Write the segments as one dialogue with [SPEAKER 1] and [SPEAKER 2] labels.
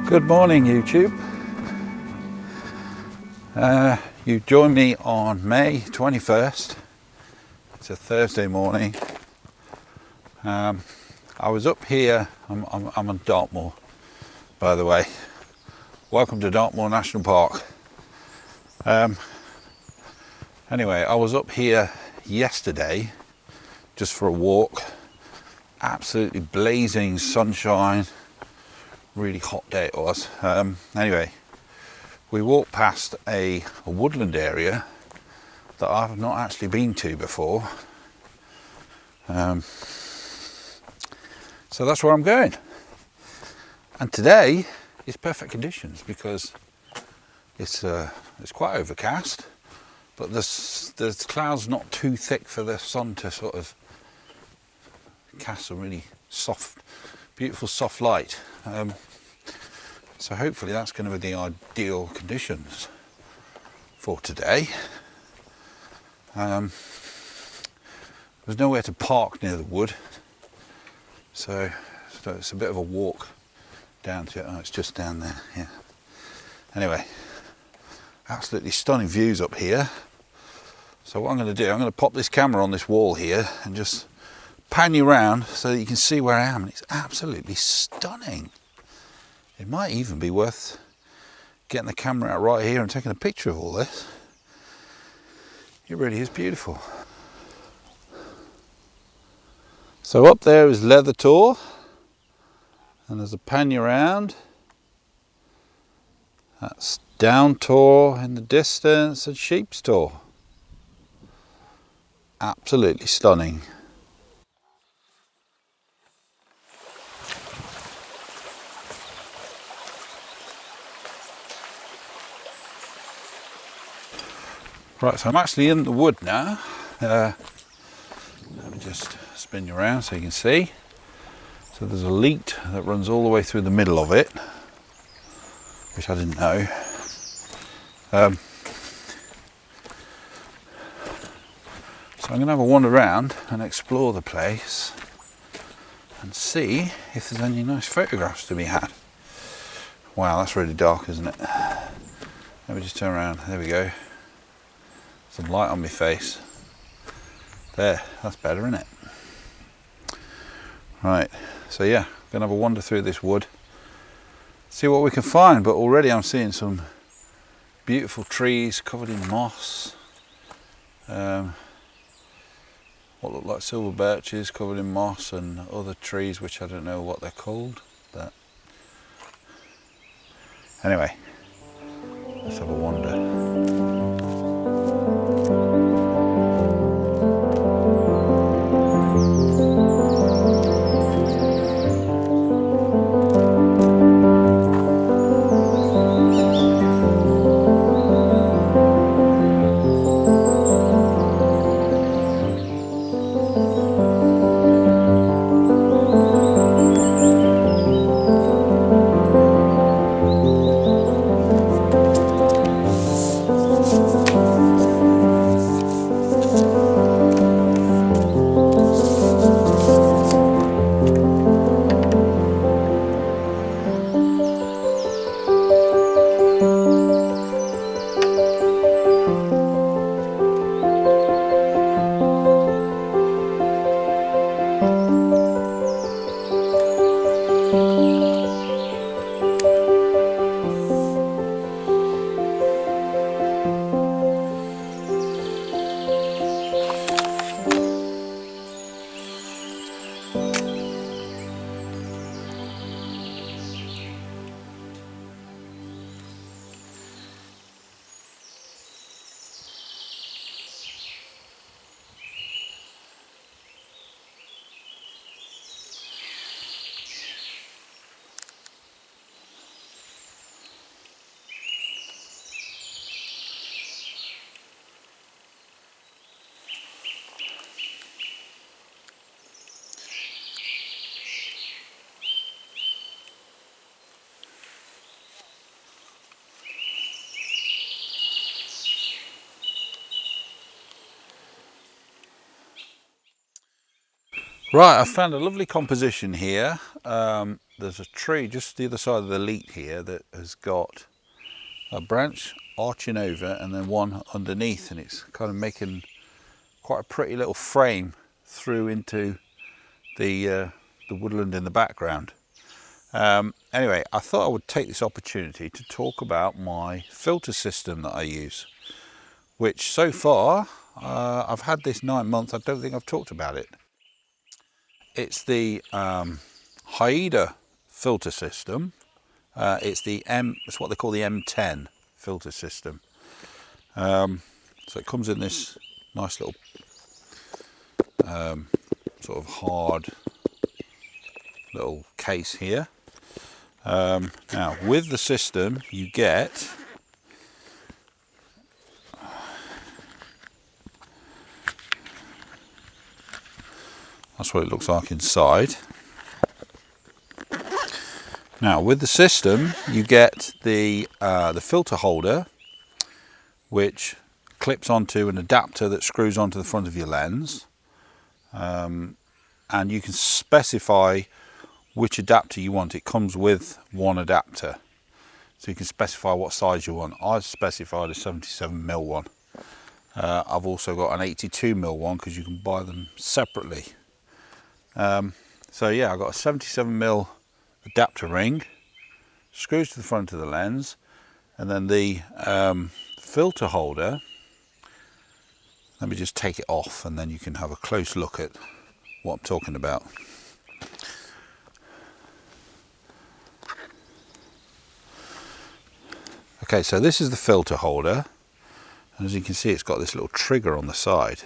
[SPEAKER 1] Good morning, YouTube. You joined me on May 21st. It's a Thursday morning. I was up here. I'm on Dartmoor, by the way. Welcome to Dartmoor National Park. Anyway, I was up here yesterday just for a walk. Absolutely blazing sunshine. Really hot day it was. Anyway, we walked past a woodland area that I've not actually been to before. So that's where I'm going. And today is perfect conditions because it's quite overcast, but the clouds not too thick for the sun to sort of cast a really soft, beautiful soft light. So hopefully that's going to be the ideal conditions for today. There's nowhere to park near the wood, so it's a bit of a walk down to it. Oh, it's just down there, yeah. Anyway, absolutely stunning views up here. So what I'm going to do, I'm going to pop this camera on this wall here and just pan you around so that you can see where I am. And it's absolutely stunning. It might even be worth getting the camera out right here and taking a picture of all this. It really is beautiful. So up there is Leather Tor, and there's a pan you around. That's Down Tor in the distance and Sheep's Tor. Absolutely stunning. Right, so I'm actually in the wood now. Let me just spin you around so you can see. So there's a leat that runs all the way through the middle of it, which I didn't know. So I'm going to have a wander around and explore the place and see if there's any nice photographs to be had. Wow, that's really dark, isn't it? Let me just turn around. There we go. Some light on my face. There, that's better, isn't it? Right, so yeah, gonna have a wander through this wood, see what we can find, but already I'm seeing some beautiful trees covered in moss. What look like silver birches covered in moss, and other trees which I don't know what they're called, but anyway, let's have a wander. Right, I found a lovely composition here. there's a tree just the other side of the leat here that has got a branch arching over and then one underneath, and it's kind of making quite a pretty little frame through into the woodland in the background. Anyway, I thought I would take this opportunity to talk about my filter system that I use, which so far I've had this 9 months. I don't think I've talked about it. It's the Haida filter system. It's what they call the M10 filter system. So it comes in this nice little sort of hard little case here. Now with the system you get that's what it looks like inside. Now with the system you get the filter holder, which clips onto an adapter that screws onto the front of your lens, and you can specify which adapter you want. It comes with one adapter, so you can specify what size you want. I specified a 77mm one. I've also got an 82mm one because you can buy them separately. So yeah, I've got a 77mm adapter ring, screws to the front of the lens, and then the filter holder. Let me just take it off and then you can have a close look at what I'm talking about. Okay, so this is the filter holder, and as you can see it's got this little trigger on the side,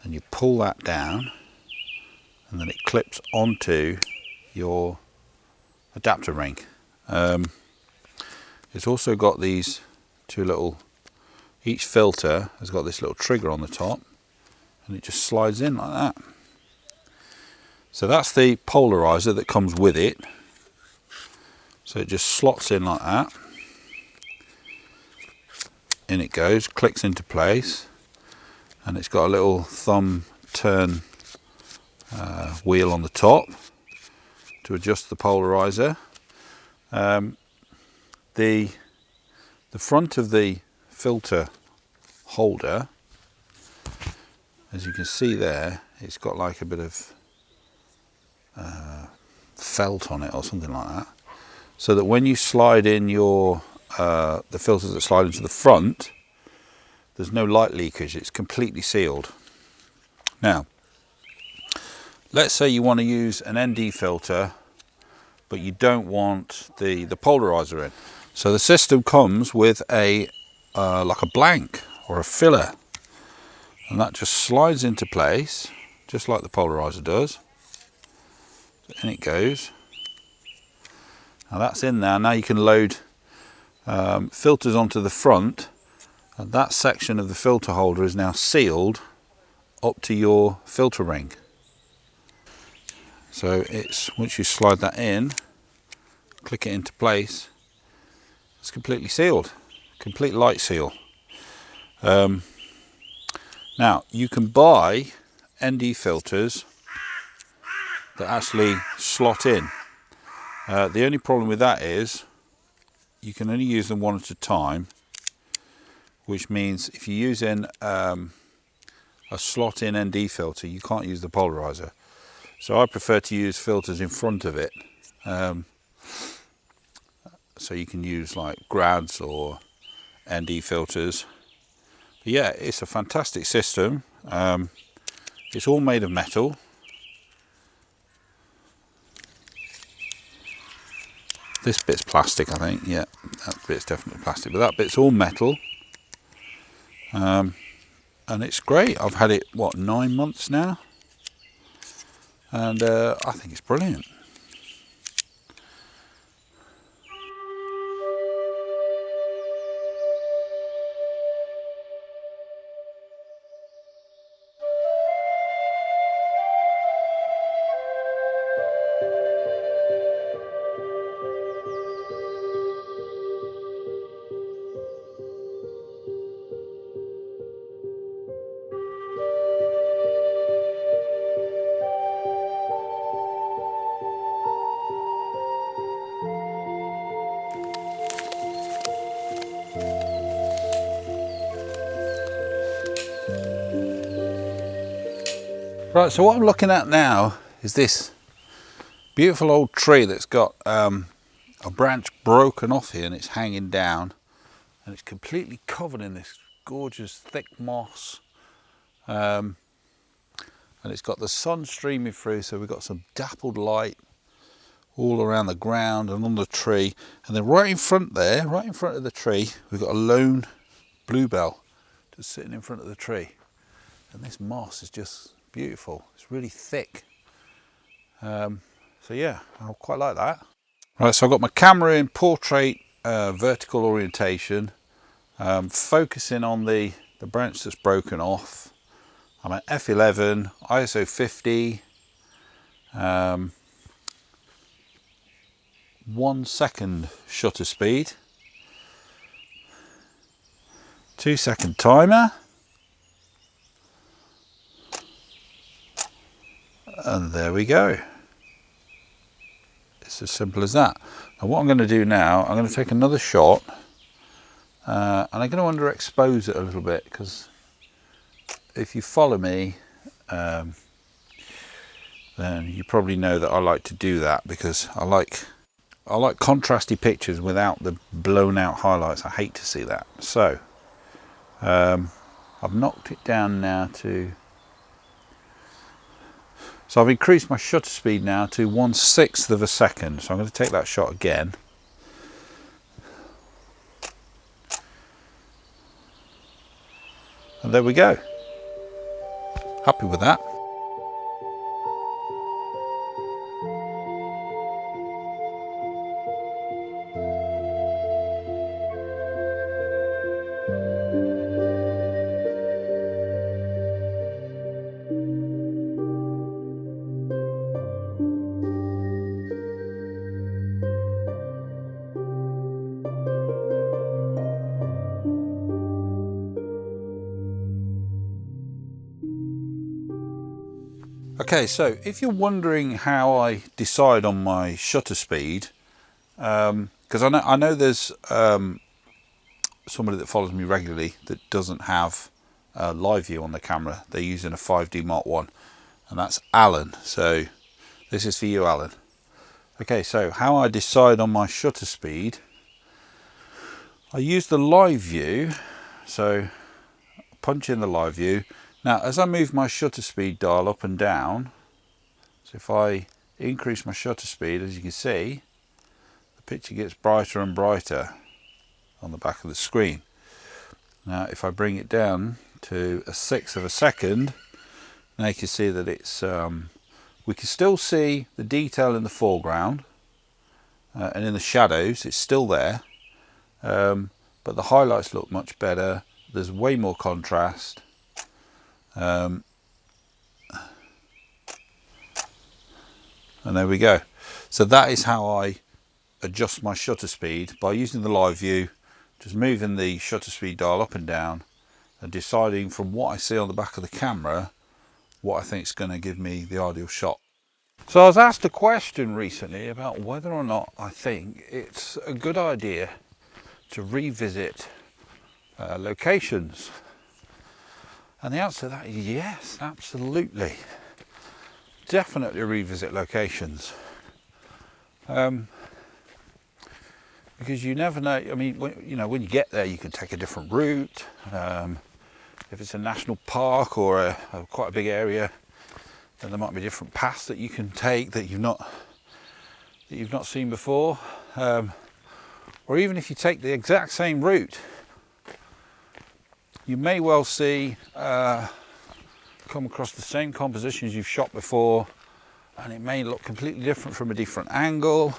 [SPEAKER 1] and you pull that down and then it clips onto your adapter ring. It's also got these two little, each filter has got this little trigger on the top, and it just slides in like that. So that's the polarizer that comes with it. So it just slots in like that. In it goes, clicks into place, and it's got a little thumb turn wheel on the top to adjust the polarizer. The front of the filter holder, as you can see there, it's got like a bit of felt on it or something like that, so that when you slide in your the filters that slide into the front, there's no light leakage. It's completely sealed. Now let's say you want to use an ND filter but you don't want the polarizer in. So the system comes with a like a blank or a filler, and that just slides into place just like the polarizer does. In it goes. Now that's in there. Now you can load filters onto the front, and that section of the filter holder is now sealed up to your filter ring. So it's, once you slide that in, click it into place, it's completely sealed, complete light seal. Now you can buy ND filters that actually slot in. The only problem with that is you can only use them one at a time, which means if you're using a slot in ND filter, you can't use the polarizer. So I prefer to use filters in front of it. So you can use like grads or ND filters. But yeah, it's a fantastic system. It's all made of metal. This bit's plastic, I think. Yeah, that bit's definitely plastic, but that bit's all metal. And it's great. I've had it, what, 9 months now? And I think it's brilliant. Right, so what I'm looking at now is this beautiful old tree that's got a branch broken off here and it's hanging down, and it's completely covered in this gorgeous thick moss, and it's got the sun streaming through, so we've got some dappled light all around the ground and on the tree. And then right in front there, right in front of the tree, we've got a lone bluebell just sitting in front of the tree, and this moss is just beautiful. It's really thick, so yeah, I quite like that. Right, so I've got my camera in portrait vertical orientation, focusing on the branch that's broken off. I'm at f11, ISO 50, 1 second shutter speed, 2 second timer, and there we go. It's as simple as that. Now what I'm going to do now, I'm going to take another shot, and I'm going to underexpose it a little bit, because if you follow me, then you probably know that I like to do that, because I like contrasty pictures without the blown out highlights. I hate to see that. So I've knocked it down now to, so I've increased my shutter speed now to 1/6 of a second. So I'm going to take that shot again. And there we go. Happy with that. Okay, so if you're wondering how I decide on my shutter speed, because I know there's somebody that follows me regularly that doesn't have live view on the camera. They're using a 5D Mark 1, and that's Alan. So this is for you, Alan. Okay, so how I decide on my shutter speed, I use the live view. So punch in the live view. Now, as I move my shutter speed dial up and down, so if I increase my shutter speed, as you can see, the picture gets brighter and brighter on the back of the screen. Now, if I bring it down to 1/6 of a second, now you can see that it's, we can still see the detail in the foreground, and in the shadows, it's still there, but the highlights look much better. There's way more contrast. And there we go. So that is how I adjust my shutter speed, by using the live view, just moving the shutter speed dial up and down and deciding from what I see on the back of the camera what I think is going to give me the ideal shot. So I was asked a question recently about whether or not I think it's a good idea to revisit locations, and the answer to that is yes, absolutely. Definitely revisit locations, because you never know. I mean, when you get there, you can take a different route. If it's a national park or quite a big area, then there might be different paths that you can take that you've not seen before. Or even if you take the exact same route, you may well come across the same compositions you've shot before, and it may look completely different from a different angle.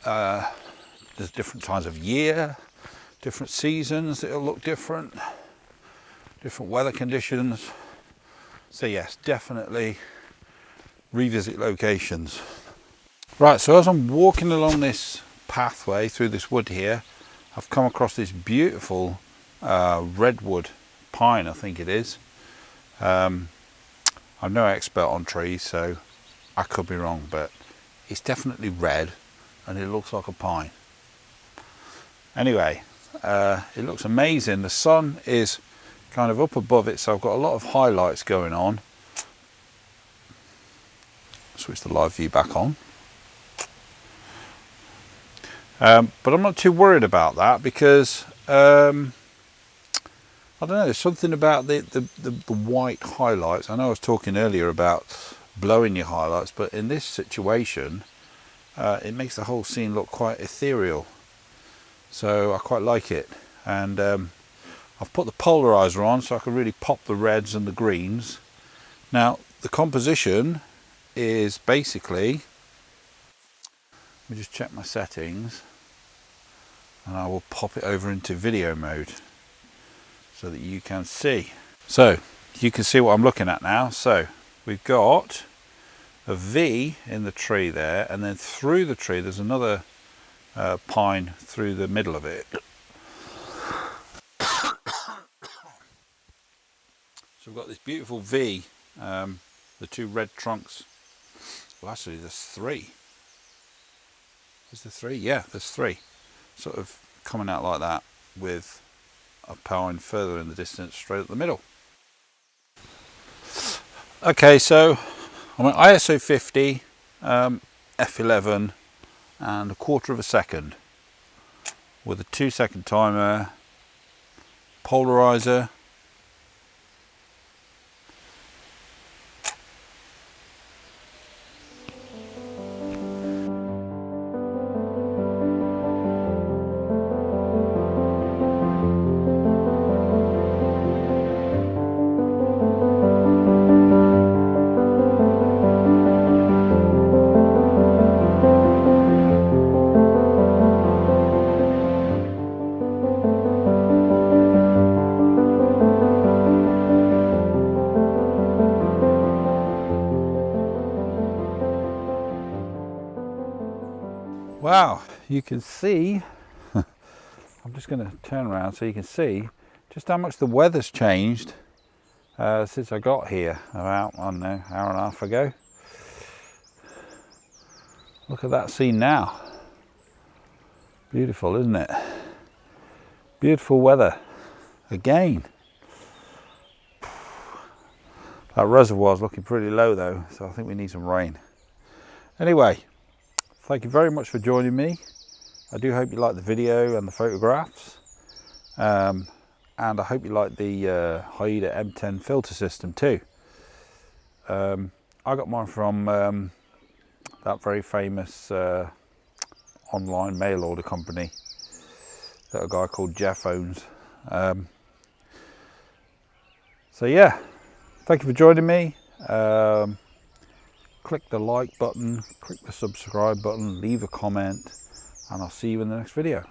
[SPEAKER 1] There's different times of year, different seasons, it'll look different weather conditions. So yes, definitely revisit locations. Right, so as I'm walking along this pathway through this wood here, I've come across this beautiful redwood pine, I think it is. I'm no expert on trees, so I could be wrong, but it's definitely red and it looks like a pine. Anyway, it looks amazing. The sun is kind of up above it, so I've got a lot of highlights going on. Switch the live view back on. But I'm not too worried about that because I don't know, there's something about the white highlights. I know I was talking earlier about blowing your highlights, but in this situation it makes the whole scene look quite ethereal, so I quite like it. And I've put the polarizer on so I can really pop the reds and the greens. Now the composition is basically, let me just check my settings, and I will pop it over into video mode so that you can see. So you can see what I'm looking at now. So we've got a V in the tree there, and then through the tree there's another pine through the middle of it. So we've got this beautiful V, the two red trunks. Well, actually there's three. Is there three? Yeah, there's three. Sort of coming out like that, with a pine further in the distance straight up the middle. Okay, so I'm at ISO 50, f11 and 1/4 of a second with a 2-second timer, polarizer. Wow, you can see, I'm just going to turn around so you can see just how much the weather's changed since I got here about, I don't know, hour and a half ago. Look at that scene now. Beautiful, isn't it? Beautiful weather again. That reservoir's looking pretty low though, so I think we need some rain. Anyway, thank you very much for joining me. I do hope you like the video and the photographs. And I hope you like the Haida M10 filter system too. I got mine from that very famous online mail order company that a guy called Jeff owns. So yeah, thank you for joining me. Click the like button, click the subscribe button, leave a comment, and I'll see you in the next video.